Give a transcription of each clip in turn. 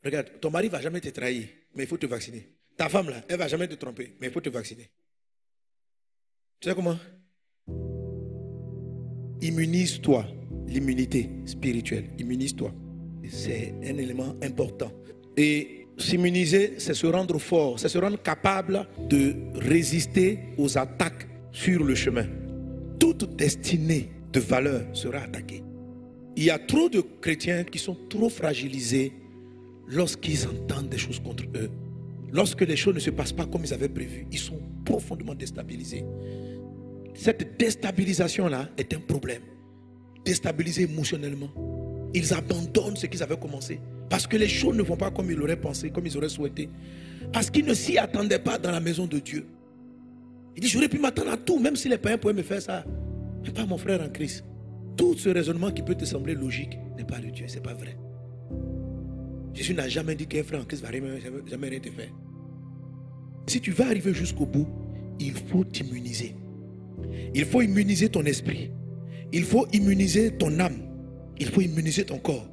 Regarde, ton mari ne va jamais te trahir, mais il faut te vacciner. Ta femme, là, elle ne va jamais te tromper, mais il faut te vacciner. Tu sais comment? Immunise-toi. L'immunité spirituelle, immunise-toi. C'est un élément important. Et s'immuniser, c'est se rendre fort, c'est se rendre capable de résister aux attaques sur le chemin. Toute destinée de valeur sera attaquée. Il y a trop de chrétiens qui sont trop fragilisés lorsqu'ils entendent des choses contre eux. Lorsque les choses ne se passent pas comme ils avaient prévu, ils sont profondément déstabilisés. Cette déstabilisation-là est un problème. Déstabilisés émotionnellement. Ils abandonnent ce qu'ils avaient commencé. Parce que les choses ne vont pas comme ils l'auraient pensé, comme ils auraient souhaité. Parce qu'ils ne s'y attendaient pas dans la maison de Dieu. Il dit, j'aurais pu m'attendre à tout, même si les païens pouvaient me faire ça. Mais pas mon frère en Christ. Tout ce raisonnement qui peut te sembler logique n'est pas de Dieu, c'est pas vrai. Jésus n'a jamais dit qu'un frère en Christ va jamais rien te faire. Si tu vas arriver jusqu'au bout, il faut t'immuniser. Il faut immuniser ton esprit. Il faut immuniser ton âme. Il faut immuniser ton corps.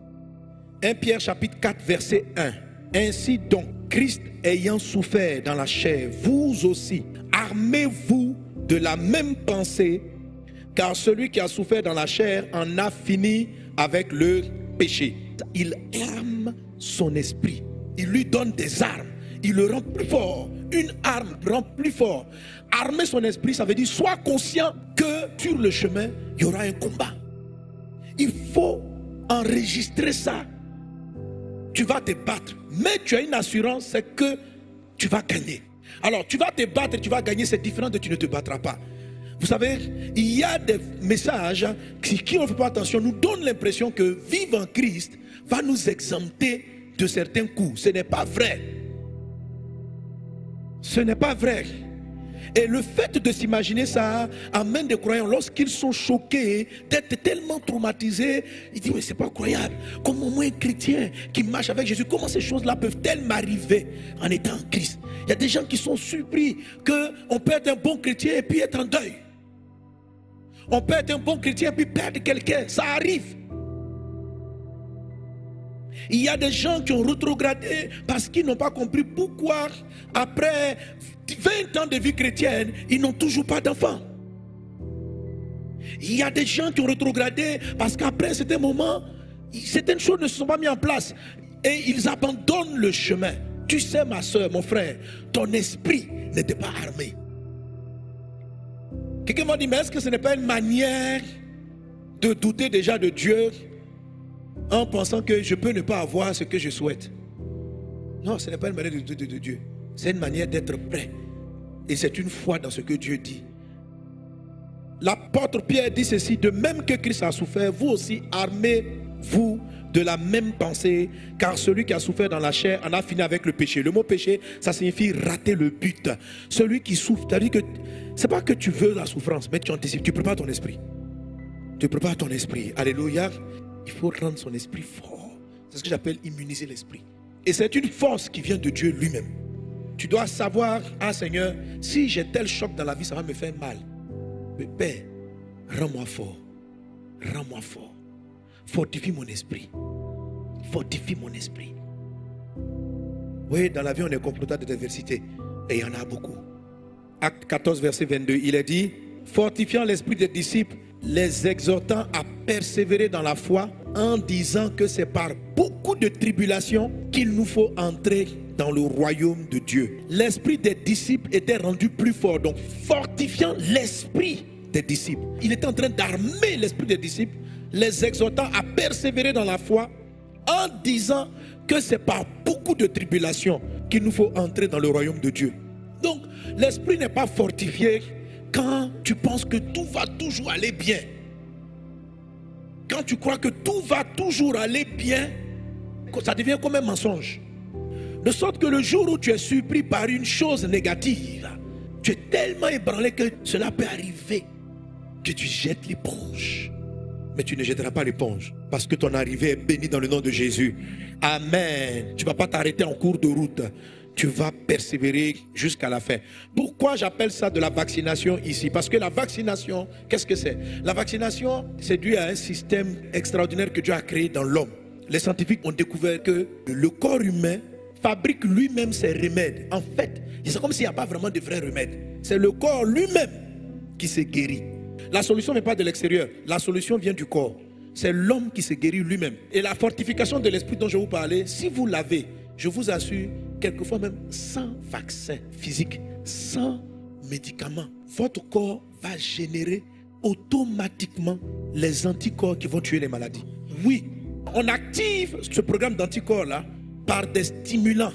1 Pierre chapitre 4 verset 1. Ainsi donc, Christ ayant souffert dans la chair, vous aussi, armez-vous de la même pensée, car celui qui a souffert dans la chair en a fini avec le péché. Il arme son esprit. Il lui donne des armes. Il le rend plus fort. Une arme rend plus fort. Armer son esprit, ça veut dire sois conscient que sur le chemin, il y aura un combat. Il faut enregistrer ça. Tu vas te battre, mais tu as une assurance, c'est que tu vas gagner. Alors, tu vas te battre et tu vas gagner, c'est différent de tu ne te battras pas. Vous savez, il y a des messages qui ne font pas attention, nous donnent l'impression que vivre en Christ va nous exempter de certains coups. Ce n'est pas vrai. Ce n'est pas vrai. Et le fait de s'imaginer ça amène des croyants, lorsqu'ils sont choqués d'être tellement traumatisés, ils disent, mais c'est pas croyable. Comment moi, un chrétien qui marche avec Jésus, comment ces choses-là peuvent-elles m'arriver en étant en Christ? Il y a des gens qui sont surpris qu'on peut être un bon chrétien et puis être en deuil. On peut être un bon chrétien et puis perdre quelqu'un. Ça arrive. Il y a des gens qui ont rétrogradé parce qu'ils n'ont pas compris pourquoi, après 20 ans de vie chrétienne, ils n'ont toujours pas d'enfants. Il y a des gens qui ont rétrogradé parce qu'après certains moments, certaines choses ne se sont pas mises en place et ils abandonnent le chemin. Tu sais, ma soeur, mon frère, ton esprit n'était pas armé. Quelqu'un m'a dit, mais est-ce que ce n'est pas une manière de douter déjà de Dieu en pensant que je peux ne pas avoir ce que je souhaite? Non, ce n'est pas une manière de douter de Dieu. C'est une manière d'être prêt. Et c'est une foi dans ce que Dieu dit. L'apôtre Pierre dit ceci, de même que Christ a souffert, vous aussi armez-vous de la même pensée, car celui qui a souffert dans la chair en a fini avec le péché. Le mot péché, ça signifie rater le but. Celui qui souffre, c'est-à-dire que c'est pas que tu veux la souffrance, mais tu anticipes, tu prépares ton esprit. Tu prépares ton esprit. Alléluia. Il faut rendre son esprit fort. C'est ce que j'appelle immuniser l'esprit. Et c'est une force qui vient de Dieu lui-même. Tu dois savoir, ah Seigneur, si j'ai tel choc dans la vie, ça va me faire mal. Mais Père, rends-moi fort. Rends-moi fort. Fortifie mon esprit. Fortifie mon esprit. Oui, dans la vie, on est confronté à des adversités. Et il y en a beaucoup. Acte 14, verset 22, il est dit, fortifiant l'esprit des disciples, les exhortant à persévérer dans la foi, en disant que c'est par beaucoup de tribulations qu'il nous faut entrer dans le royaume de Dieu. L'esprit des disciples était rendu plus fort, donc fortifiant l'esprit des disciples. Il était en train d'armer l'esprit des disciples, les exhortant à persévérer dans la foi, en disant que c'est par beaucoup de tribulations qu'il nous faut entrer dans le royaume de Dieu. Donc, l'esprit n'est pas fortifié quand tu penses que tout va toujours aller bien. Quand tu crois que tout va toujours aller bien, ça devient comme un mensonge. De sorte que le jour où tu es surpris par une chose négative, tu es tellement ébranlé que cela peut arriver que tu jettes l'éponge. Mais tu ne jetteras pas l'éponge parce que ton arrivée est bénie dans le nom de Jésus. Amen. Tu ne vas pas t'arrêter en cours de route. Tu vas persévérer jusqu'à la fin. Pourquoi j'appelle ça de la vaccination ici? Parce que la vaccination, qu'est-ce que c'est? La vaccination, c'est dû à un système extraordinaire que Dieu a créé dans l'homme. les scientifiques ont découvert que le corps humain fabrique lui-même ses remèdes. En fait, c'est comme s'il n'y a pas vraiment de vrais remèdes. C'est le corps lui-même qui se guérit. La solution ne vient pas de l'extérieur. La solution vient du corps. C'est l'homme qui se guérit lui-même. Et la fortification de l'esprit dont je vous parlais, si vous l'avez, je vous assure, quelquefois même sans vaccin physique, sans médicaments, votre corps va générer automatiquement les anticorps qui vont tuer les maladies. Oui, on active ce programme d'anticorps-là par des stimulants.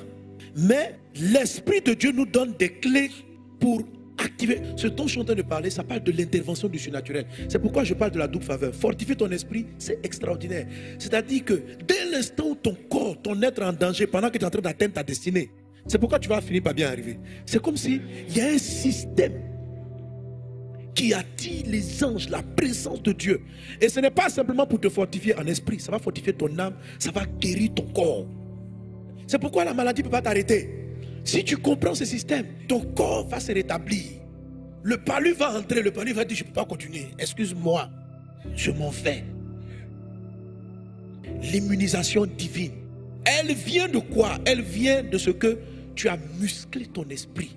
Mais l'Esprit de Dieu nous donne des clés pour activer. Ce dont je suis en train de parler, ça parle de l'intervention du surnaturel. C'est pourquoi je parle de la double faveur. Fortifier ton esprit, c'est extraordinaire. C'est-à-dire que dès l'instant où ton corps, ton être est en danger, pendant que tu es en train d'atteindre ta destinée, c'est pourquoi tu vas finir par bien arriver. C'est comme s'il y a un système qui attire les anges, la présence de Dieu. Et ce n'est pas simplement pour te fortifier en esprit, ça va fortifier ton âme, ça va guérir ton corps. C'est pourquoi la maladie ne peut pas t'arrêter. Si tu comprends ce système, ton corps va se rétablir. Le palu va entrer, le palu va dire, je ne peux pas continuer. Excuse-moi, je m'en vais. L'immunisation divine, elle vient de quoi? Elle vient de ce que tu as musclé ton esprit.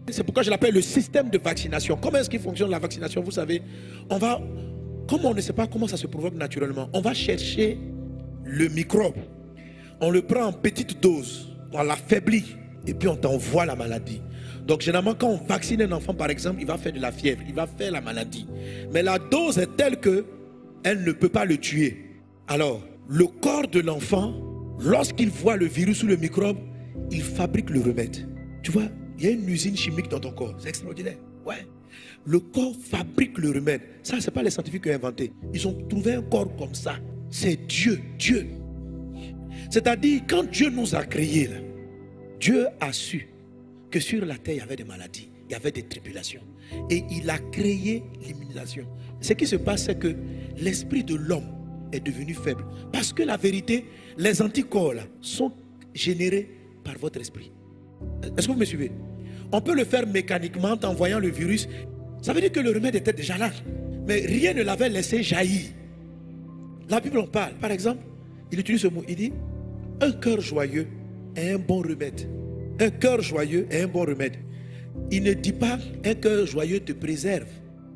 C'est pourquoi je l'appelle le système de vaccination. Comment est-ce qu'il fonctionne la vaccination? Vous savez, comme on ne sait pas comment ça se provoque naturellement, on va chercher le microbe. On le prend en petite dose, on l'affaiblit et puis on t'envoie la maladie. Donc généralement quand on vaccine un enfant par exemple, il va faire de la fièvre, il va faire la maladie. Mais la dose est telle que elle ne peut pas le tuer. Alors le corps de l'enfant, lorsqu'il voit le virus ou le microbe, il fabrique le remède. Tu vois, il y a une usine chimique dans ton corps. C'est extraordinaire. Ouais. Le corps fabrique le remède. Ça, ce n'est pas les scientifiques qui ont inventé. Ils ont trouvé un corps comme ça. C'est Dieu. Dieu. C'est-à-dire, quand Dieu nous a créés, là, Dieu a su que sur la terre, il y avait des maladies, il y avait des tribulations. Et il a créé l'immunisation. Ce qui se passe, c'est que l'esprit de l'homme est devenu faible. Parce que la vérité, les anticorps là, sont générés par votre esprit. Est-ce que vous me suivez? On peut le faire mécaniquement en envoyant le virus. Ça veut dire que le remède était déjà là. Mais rien ne l'avait laissé jaillir. La Bible en parle. Par exemple, il utilise ce mot. Il dit, un cœur joyeux est un bon remède. Un cœur joyeux est un bon remède. Il ne dit pas, un cœur joyeux te préserve.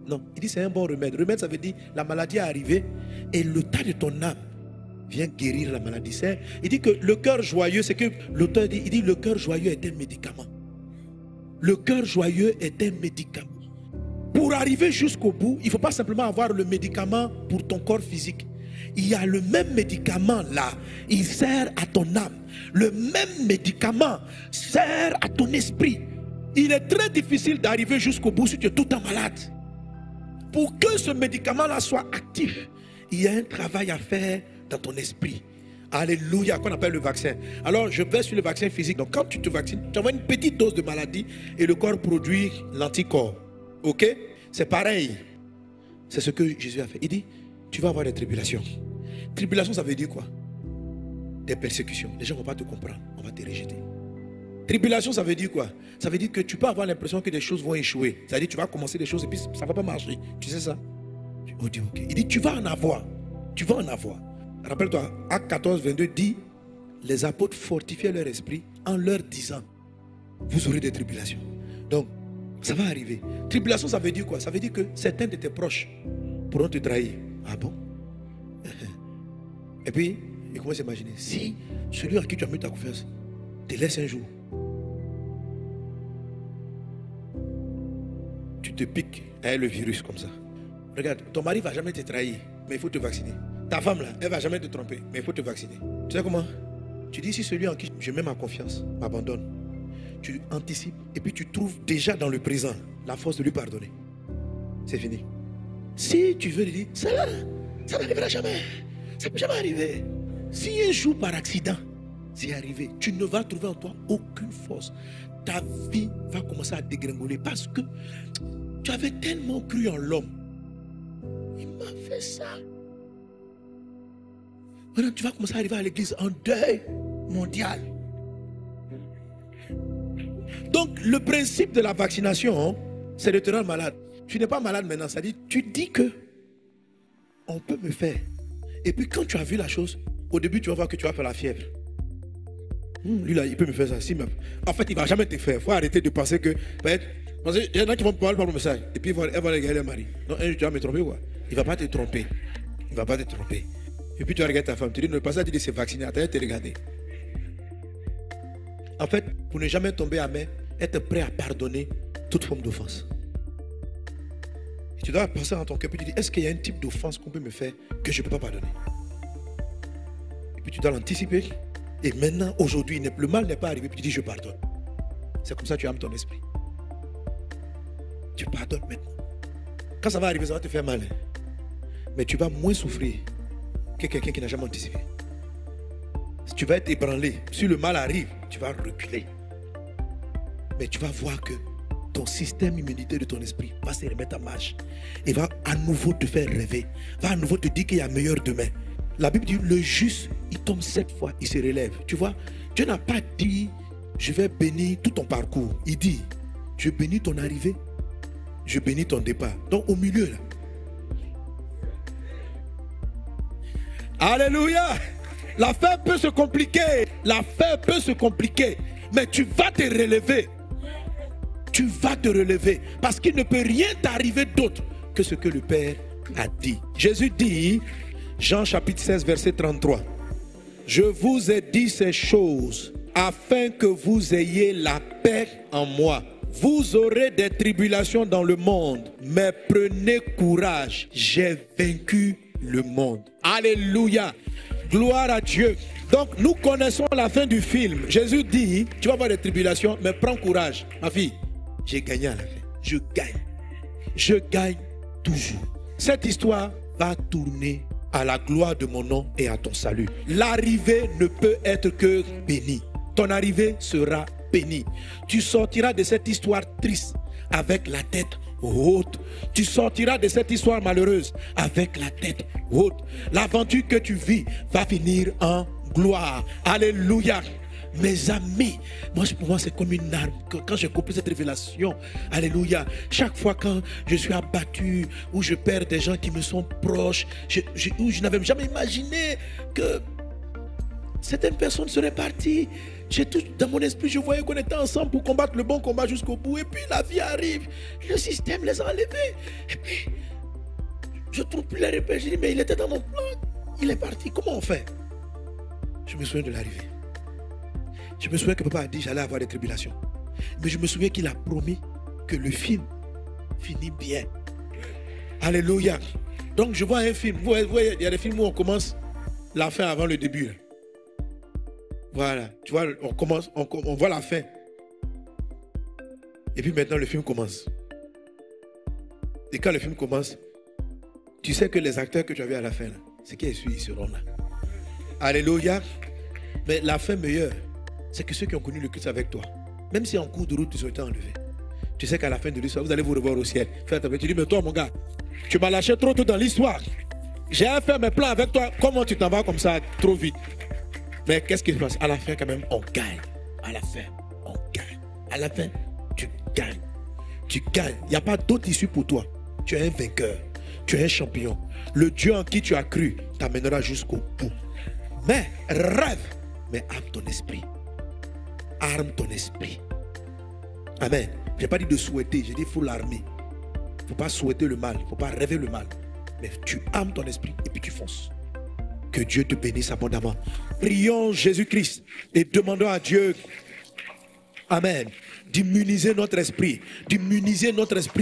Non, il dit c'est un bon remède. Remède, ça veut dire, la maladie est arrivée et le tas de ton âme vient guérir la maladie. Il dit que le cœur joyeux, c'est que l'auteur dit, il dit le cœur joyeux est un médicament. Le cœur joyeux est un médicament. Pour arriver jusqu'au bout, il ne faut pas simplement avoir le médicament pour ton corps physique. Il y a le même médicament là, il sert à ton âme. Le même médicament sert à ton esprit. Il est très difficile d'arriver jusqu'au bout si tu es tout le temps malade. Pour que ce médicament là soit actif, il y a un travail à faire dans ton esprit. Alléluia, qu'on appelle le vaccin. Alors je vais sur le vaccin physique. Donc quand tu te vaccines, tu envoies une petite dose de maladie et le corps produit l'anticorps. Ok? C'est pareil. C'est ce que Jésus a fait. Il dit, tu vas avoir des tribulations. Tribulation, ça veut dire quoi? Des persécutions. Les gens ne vont pas te comprendre. On va te rejeter. Tribulation, ça veut dire quoi? Ça veut dire que tu peux avoir l'impression que des choses vont échouer. C'est-à-dire que tu vas commencer des choses et puis ça ne va pas marcher. Tu sais ça? On dit ok. Il dit, tu vas en avoir. Tu vas en avoir. Rappelle-toi, Acte 14, 22 dit, les apôtres fortifiaient leur esprit en leur disant, vous aurez des tribulations. Donc, ça va arriver. Tribulation, ça veut dire quoi? Ça veut dire que certains de tes proches pourront te trahir. Ah bon? Et puis, il commence à imaginer, si celui à qui tu as mis ta confiance te laisse un jour, tu te piques avec le virus comme ça. Regarde, ton mari ne va jamais te trahir, mais il faut te vacciner. Ta femme là, elle ne va jamais te tromper, mais il faut te vacciner. Tu sais comment? Tu dis, si celui en qui je mets ma confiance m'abandonne, tu anticipes et puis tu trouves déjà dans le présent la force de lui pardonner. C'est fini. Si tu veux lui dire, ça n'arrivera jamais, ça ne peut jamais arriver. Si un jour par accident, c'est arrivé, tu ne vas trouver en toi aucune force. Ta vie va commencer à dégringoler parce que tu avais tellement cru en l'homme. Il m'a fait ça. Maintenant, tu vas commencer à arriver à l'église en deuil mondial. Donc, le principe de la vaccination, c'est de te rendre malade. Tu n'es pas malade maintenant, ça dit, tu dis que on peut me faire. Et puis, quand tu as vu la chose, Au début, tu vas voir que tu vas faire la fièvre. Lui là, il peut me faire ça. Si, mais en fait, il ne va jamais te faire. Il faut arrêter de penser que. Parce qu'il y en a qui vont parler par le message. Et puis, elle va regarder le mari. Non, tu vas me tromper quoi? Il ne va pas te tromper. Il ne va pas te tromper. Et puis, tu vas regarder ta femme. Tu dis, ne pas ça, tu dis, c'est vacciné. Attends, te regarder. En fait, pour ne jamais tomber à main, être prêt à pardonner toute forme d'offense. Tu dois penser dans ton cœur. Puis tu dis, est-ce qu'il y a un type d'offense qu'on peut me faire que je ne peux pas pardonner? Et puis, tu dois l'anticiper. Et maintenant, aujourd'hui, le mal n'est pas arrivé, puis tu dis je pardonne. C'est comme ça que tu aimes ton esprit. Tu pardonnes maintenant. Quand ça va arriver, ça va te faire mal. Mais tu vas moins souffrir que quelqu'un qui n'a jamais anticipé. Si tu vas être ébranlé, si le mal arrive, tu vas reculer. Mais tu vas voir que ton système immunitaire de ton esprit va se remettre en marche. Et va à nouveau te faire rêver. Va à nouveau te dire qu'il y a meilleur demain. La Bible dit, le juste, il tombe 7 fois, il se relève. Tu vois, Dieu n'a pas dit, je vais bénir tout ton parcours. Il dit, je bénis ton arrivée, je bénis ton départ. Donc au milieu là. Alléluia. L'affaire peut se compliquer. L'affaire peut se compliquer. Mais tu vas te relever. Tu vas te relever. Parce qu'il ne peut rien t'arriver d'autre que ce que le Père a dit. Jésus dit... Jean chapitre 16 verset 33. Je vous ai dit ces choses afin que vous ayez la paix en moi. Vous aurez des tribulations dans le monde, mais prenez courage. J'ai vaincu le monde. Alléluia. Gloire à Dieu. Donc nous connaissons la fin du film. Jésus dit, tu vas avoir des tribulations, mais prends courage. Ma fille, j'ai gagné à la fin. Je gagne. Je gagne toujours. Cette histoire va tourner à la gloire de mon nom et à ton salut. L'arrivée ne peut être que bénie. Ton arrivée sera bénie. Tu sortiras de cette histoire triste avec la tête haute. Tu sortiras de cette histoire malheureuse avec la tête haute. L'aventure que tu vis va finir en gloire. Alléluia. Mes amis, pour moi c'est comme une arme. Quand j'ai compris cette révélation, alléluia, chaque fois quand je suis abattu ou je perds des gens qui me sont proches, où je n'avais jamais imaginé que certaines personnes seraient parties. Dans mon esprit, je voyais qu'on était ensemble pour combattre le bon combat jusqu'au bout. Et puis la vie arrive, le système les a enlevés. Et puis, je ne trouve plus les repères. Je dis, mais il était dans mon plan, il est parti, comment on fait? Je me souviens de l'arrivée. Je me souviens que papa a dit j'allais avoir des tribulations. Mais je me souviens qu'il a promis que le film finit bien. Alléluia. Donc je vois un film. Vous voyez, il y a des films où on commence la fin avant le début. Là. Voilà. Tu vois, on voit la fin. Et puis maintenant le film commence. Et quand le film commence, tu sais que les acteurs que tu avais à la fin, là, c'est qu'ils seront là. Alléluia. Mais la fin meilleure, c'est que ceux qui ont connu le Christ avec toi, même si en cours de route, ils ont été enlevés, tu sais qu'à la fin de l'histoire, vous allez vous revoir au ciel. Tu dis, mais toi, mon gars, tu m'as lâché trop tôt dans l'histoire. J'ai fait mes plans avec toi. Comment tu t'en vas comme ça, trop vite? Mais qu'est-ce qui se passe? À la fin, quand même, on gagne. À la fin, on gagne. À la fin, tu gagnes. Tu gagnes. Il n'y a pas d'autre issue pour toi. Tu es un vainqueur. Tu es un champion. Le Dieu en qui tu as cru t'amènera jusqu'au bout. Mais rêve, mais arme ton esprit. Arme ton esprit. Amen. Je n'ai pas dit de souhaiter, j'ai dit il faut l'armer. Il ne faut pas souhaiter le mal, il ne faut pas rêver le mal. Mais tu armes ton esprit et puis tu fonces. Que Dieu te bénisse abondamment. Prions Jésus-Christ et demandons à Dieu, amen, d'immuniser notre esprit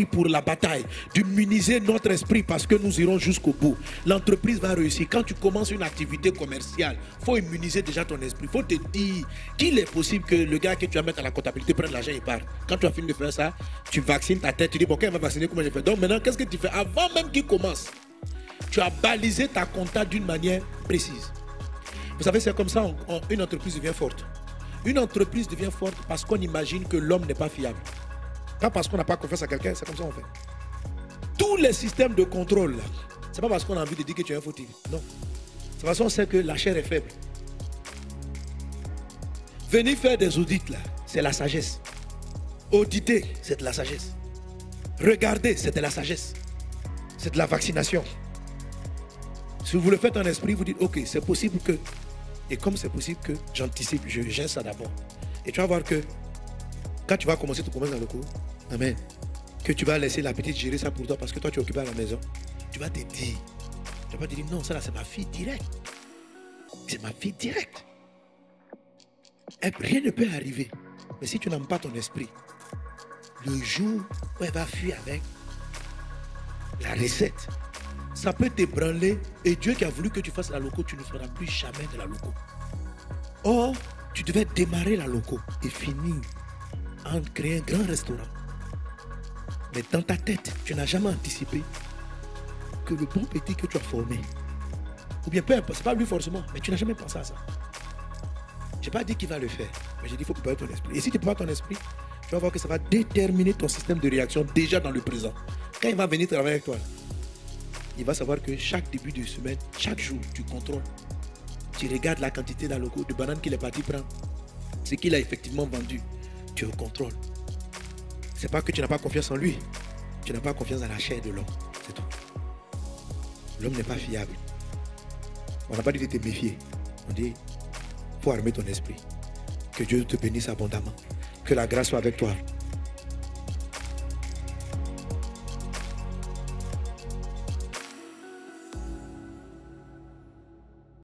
pour la bataille, d'immuniser notre esprit parce que nous irons jusqu'au bout. L'entreprise va réussir. Quand tu commences une activité commerciale, il faut immuniser déjà ton esprit. Il faut te dire qu'il est possible que le gars que tu vas mettre à la comptabilité prenne l'argent et part. Quand tu as fini de faire ça, tu vaccines ta tête, tu dis bon, quand il va vacciner, comment je fais? Donc maintenant, qu'est-ce que tu fais? Avant même qu'il commence, tu as balisé ta compta d'une manière précise. Vous savez, c'est comme ça une entreprise devient forte. Une entreprise devient forte parce qu'on imagine que l'homme n'est pas fiable. Pas parce qu'on n'a pas confiance à quelqu'un, c'est comme ça qu'on fait. Tous les systèmes de contrôle, c'est pas parce qu'on a envie de dire que tu es un fautif. Non. C'est parce qu'on sait que la chair est faible. Venir faire des audits, là, c'est la sagesse. Auditer, c'est de la sagesse. Regarder, c'est de la sagesse. C'est de la vaccination. Si vous le faites en esprit, vous dites, ok, c'est possible que... Et comme c'est possible que j'anticipe, je gère ça d'abord. Et tu vas voir que quand tu vas commencer ton commerce dans le cours, amen, que tu vas laisser la petite gérer ça pour toi parce que toi tu es occupé à la maison, tu vas te dire, tu vas te dire, non, ça là c'est ma fille directe. C'est ma fille directe. Et rien ne peut arriver. Mais si tu n'aimes pas ton esprit, le jour où elle va fuir avec la recette, ça peut t'ébranler. Et Dieu qui a voulu que tu fasses la loco, tu ne feras plus jamais de la loco. Or, tu devais démarrer la loco et finir en créant un grand restaurant. Mais dans ta tête, tu n'as jamais anticipé que le bon petit que tu as formé, ou bien peu importe, c'est pas lui forcément, mais tu n'as jamais pensé à ça. Je n'ai pas dit qu'il va le faire, mais j'ai dit qu'il faut préparer ton esprit. Et si tu prépares ton esprit, tu vas voir que ça va déterminer ton système de réaction déjà dans le présent. Quand il va venir travailler avec toi, il va savoir que chaque début de semaine, chaque jour, tu contrôles. Tu regardes la quantité de bananes qu'il est parti prendre, ce qu'il a effectivement vendu. Tu le contrôles. C'est pas que tu n'as pas confiance en lui. Tu n'as pas confiance dans la chair de l'homme. C'est tout. L'homme n'est pas fiable. On n'a pas dit de te méfier. On dit, il faut armer ton esprit. Que Dieu te bénisse abondamment. Que la grâce soit avec toi.